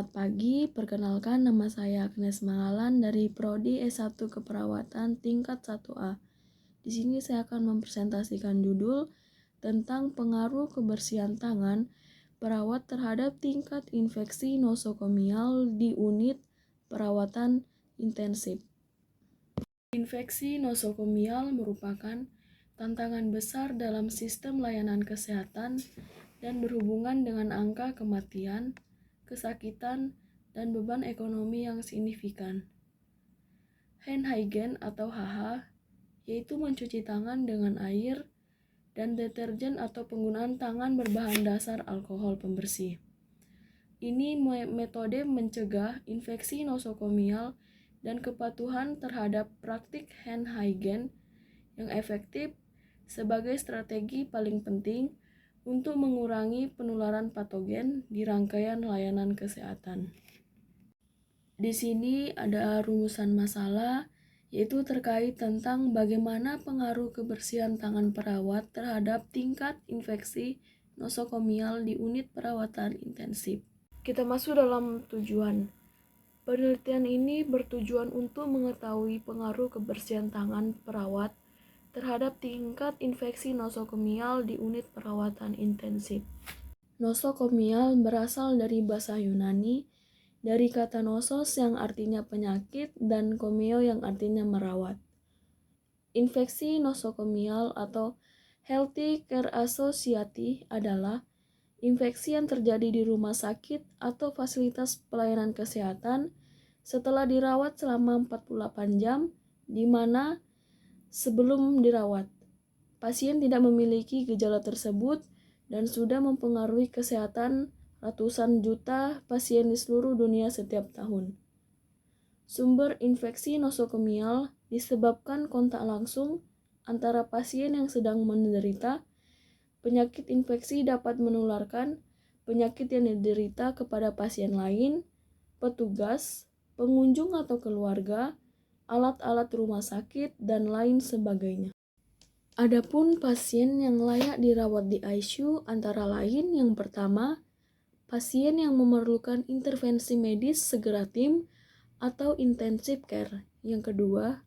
Selamat pagi, perkenalkan nama saya Agnes Malalan dari Prodi S1 Keperawatan tingkat 1A. Di sini saya akan mempresentasikan judul tentang pengaruh kebersihan tangan perawat terhadap tingkat infeksi nosokomial di unit perawatan intensif. Infeksi nosokomial merupakan tantangan besar dalam sistem layanan kesehatan dan berhubungan dengan angka kematian, kesakitan, dan beban ekonomi yang signifikan. Hand hygiene atau HH, yaitu mencuci tangan dengan air dan deterjen atau penggunaan tangan berbahan dasar alkohol pembersih. Ini metode mencegah infeksi nosokomial dan kepatuhan terhadap praktik hand hygiene yang efektif sebagai strategi paling penting untuk mengurangi penularan patogen di rangkaian layanan kesehatan. Di sini ada rumusan masalah, yaitu terkait tentang bagaimana pengaruh kebersihan tangan perawat terhadap tingkat infeksi nosokomial di unit perawatan intensif. Kita masuk dalam tujuan. Penelitian ini bertujuan untuk mengetahui pengaruh kebersihan tangan perawat terhadap tingkat infeksi nosokomial di unit perawatan intensif. Nosokomial berasal dari bahasa Yunani, dari kata nosos yang artinya penyakit dan komeo yang artinya merawat. Infeksi nosokomial atau Healthy Care Associated adalah infeksi yang terjadi di rumah sakit atau fasilitas pelayanan kesehatan setelah dirawat selama 48 jam, di mana sebelum dirawat, pasien tidak memiliki gejala tersebut dan sudah mempengaruhi kesehatan ratusan juta pasien di seluruh dunia setiap tahun. Sumber infeksi nosokomial disebabkan kontak langsung antara pasien yang sedang menderita penyakit infeksi dapat menularkan penyakit yang diderita kepada pasien lain, petugas, pengunjung atau keluarga, alat-alat rumah sakit, dan lain sebagainya. Adapun pasien yang layak dirawat di ICU antara lain yang pertama, pasien yang memerlukan intervensi medis segera tim atau intensive care. Yang kedua,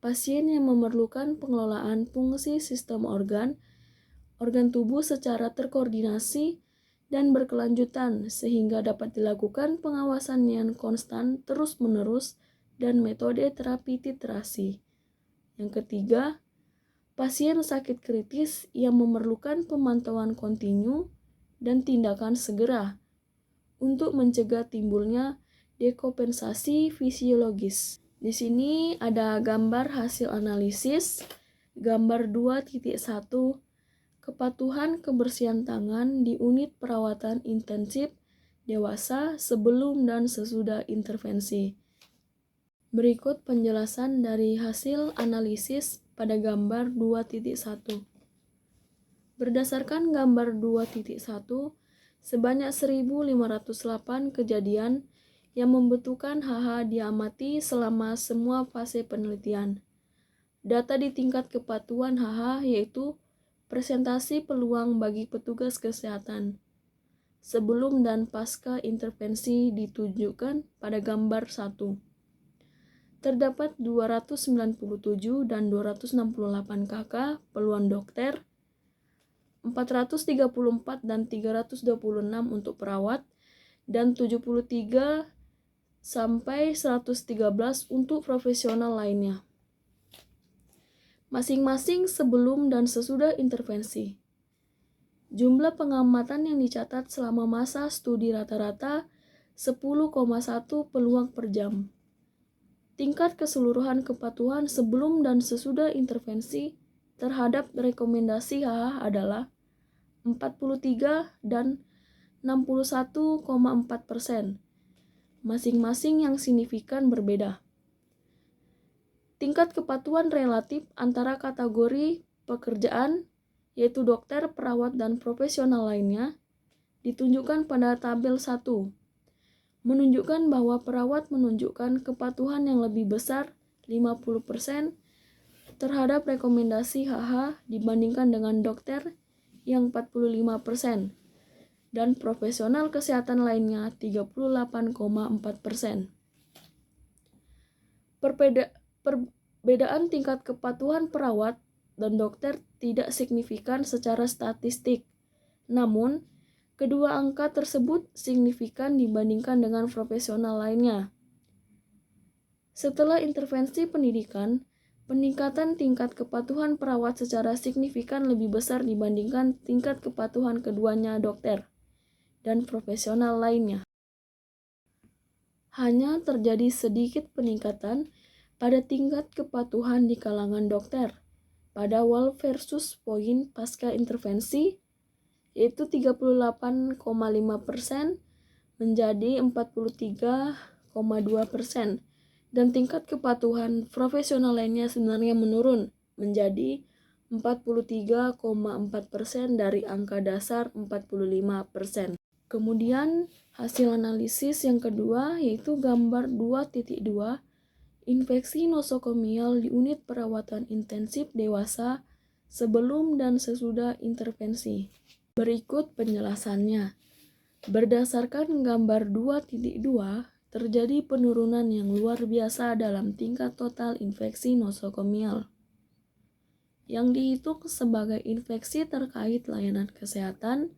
pasien yang memerlukan pengelolaan fungsi sistem organ tubuh secara terkoordinasi dan berkelanjutan sehingga dapat dilakukan pengawasan yang konstan terus-menerus dan metode terapi titrasi. Yang ketiga, pasien sakit kritis yang memerlukan pemantauan kontinu dan tindakan segera untuk mencegah timbulnya dekompensasi fisiologis. Di sini ada gambar hasil analisis, gambar 2.1, kepatuhan kebersihan tangan di unit perawatan intensif dewasa sebelum dan sesudah intervensi. Berikut penjelasan dari hasil analisis pada gambar 2.1. Berdasarkan gambar 2.1, sebanyak 1.508 kejadian yang membutuhkan HH diamati selama semua fase penelitian. Data di tingkat kepatuhan HH yaitu presentasi peluang bagi petugas kesehatan sebelum dan pasca intervensi ditunjukkan pada gambar 1. Terdapat 297 dan 268 kakak peluang dokter, 434 dan 326 untuk perawat, dan 73 sampai 113 untuk profesional lainnya, masing-masing sebelum dan sesudah intervensi. Jumlah pengamatan yang dicatat selama masa studi rata-rata 10,1 peluang per jam. Tingkat keseluruhan kepatuhan sebelum dan sesudah intervensi terhadap rekomendasi HH adalah 43 dan 61,4%, masing-masing yang signifikan berbeda. Tingkat kepatuhan relatif antara kategori pekerjaan, yaitu dokter, perawat, dan profesional lainnya, ditunjukkan pada tabel 1, menunjukkan bahwa perawat menunjukkan kepatuhan yang lebih besar 50% terhadap rekomendasi HH dibandingkan dengan dokter yang 45%. dan profesional kesehatan lainnya 38,4%. Perbedaan tingkat kepatuhan perawat dan dokter tidak signifikan secara statistik. Namun, kedua angka tersebut signifikan dibandingkan dengan profesional lainnya. Setelah intervensi pendidikan, peningkatan tingkat kepatuhan perawat secara signifikan lebih besar dibandingkan tingkat kepatuhan keduanya dokter dan profesional lainnya. Hanya terjadi sedikit peningkatan pada tingkat kepatuhan di kalangan dokter pada Wall versus Point pasca intervensi, yaitu 38,5% menjadi 43,2%, dan tingkat kepatuhan profesional lainnya sebenarnya menurun menjadi 43,4% dari angka dasar 45%. Kemudian hasil analisis yang kedua yaitu gambar 2.2, infeksi nosokomial di unit perawatan intensif dewasa sebelum dan sesudah intervensi. Berikut penjelasannya. Berdasarkan gambar 2.2, terjadi penurunan yang luar biasa dalam tingkat total infeksi nosokomial yang dihitung sebagai infeksi terkait layanan kesehatan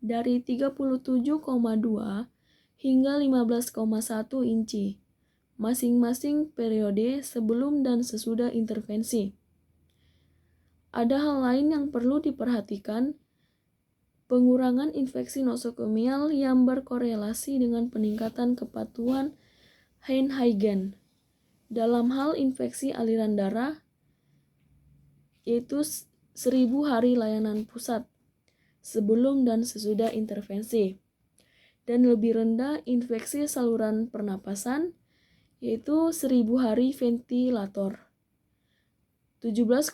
dari 37,2 hingga 15,1 inci, masing-masing periode sebelum dan sesudah intervensi. Ada hal lain yang perlu diperhatikan, pengurangan infeksi nosokomial yang berkorelasi dengan peningkatan kepatuhan Heinehagen dalam hal infeksi aliran darah, yaitu 1000 hari layanan pusat sebelum dan sesudah intervensi, dan lebih rendah infeksi saluran pernapasan, yaitu 1000 hari ventilator, 17,6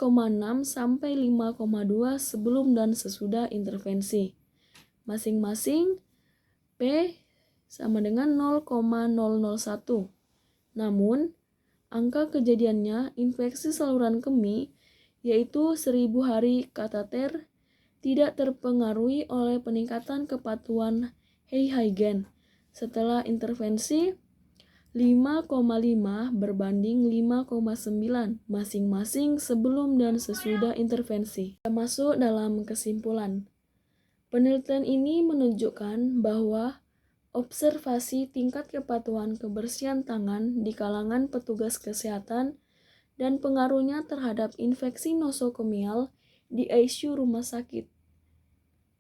sampai 5,2 sebelum dan sesudah intervensi, masing-masing P sama dengan 0,001. Namun, angka kejadiannya infeksi saluran kemih, yaitu 1000 hari kateter, tidak terpengaruhi oleh peningkatan kepatuhan Heinehagen setelah intervensi 5,5 berbanding 5,9 masing-masing sebelum dan sesudah intervensi. Kita masuk dalam kesimpulan. Penelitian ini menunjukkan bahwa observasi tingkat kepatuhan kebersihan tangan di kalangan petugas kesehatan dan pengaruhnya terhadap infeksi nosokomial di ICU rumah sakit.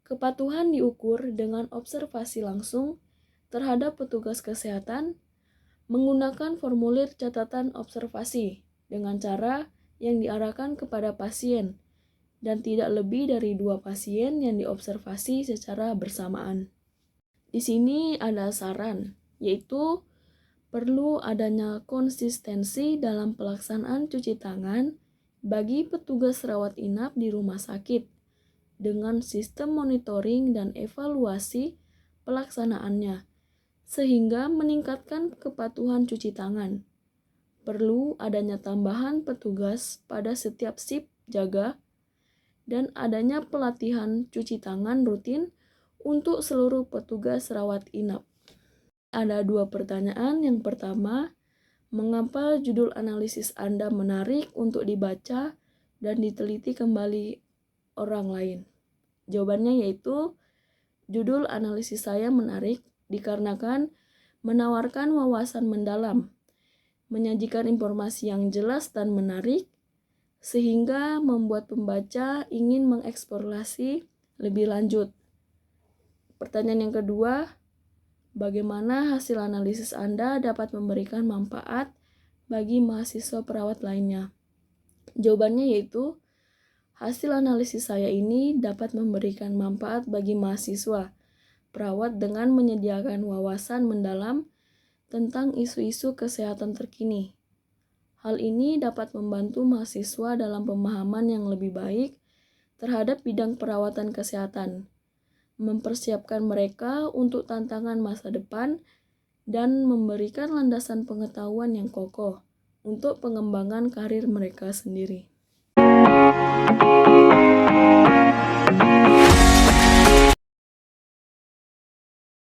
Kepatuhan diukur dengan observasi langsung terhadap petugas kesehatan menggunakan formulir catatan observasi dengan cara yang diarahkan kepada pasien dan tidak lebih dari 2 pasien yang diobservasi secara bersamaan. Di sini ada saran, yaitu perlu adanya konsistensi dalam pelaksanaan cuci tangan bagi petugas rawat inap di rumah sakit dengan sistem monitoring dan evaluasi pelaksanaannya sehingga meningkatkan kepatuhan cuci tangan. Perlu adanya tambahan petugas pada setiap shift jaga dan adanya pelatihan cuci tangan rutin untuk seluruh petugas rawat inap. Ada 2 pertanyaan. Yang pertama, mengapa judul analisis Anda menarik untuk dibaca dan diteliti kembali orang lain? Jawabannya yaitu, judul analisis saya menarik dikarenakan menawarkan wawasan mendalam, menyajikan informasi yang jelas dan menarik, sehingga membuat pembaca ingin mengeksplorasi lebih lanjut. Pertanyaan yang kedua, bagaimana hasil analisis Anda dapat memberikan manfaat bagi mahasiswa perawat lainnya? Jawabannya yaitu, hasil analisis saya ini dapat memberikan manfaat bagi mahasiswa perawat dengan menyediakan wawasan mendalam tentang isu-isu kesehatan terkini. Hal ini dapat membantu mahasiswa dalam pemahaman yang lebih baik terhadap bidang perawatan kesehatan, mempersiapkan mereka untuk tantangan masa depan, dan memberikan landasan pengetahuan yang kokoh untuk pengembangan karir mereka sendiri.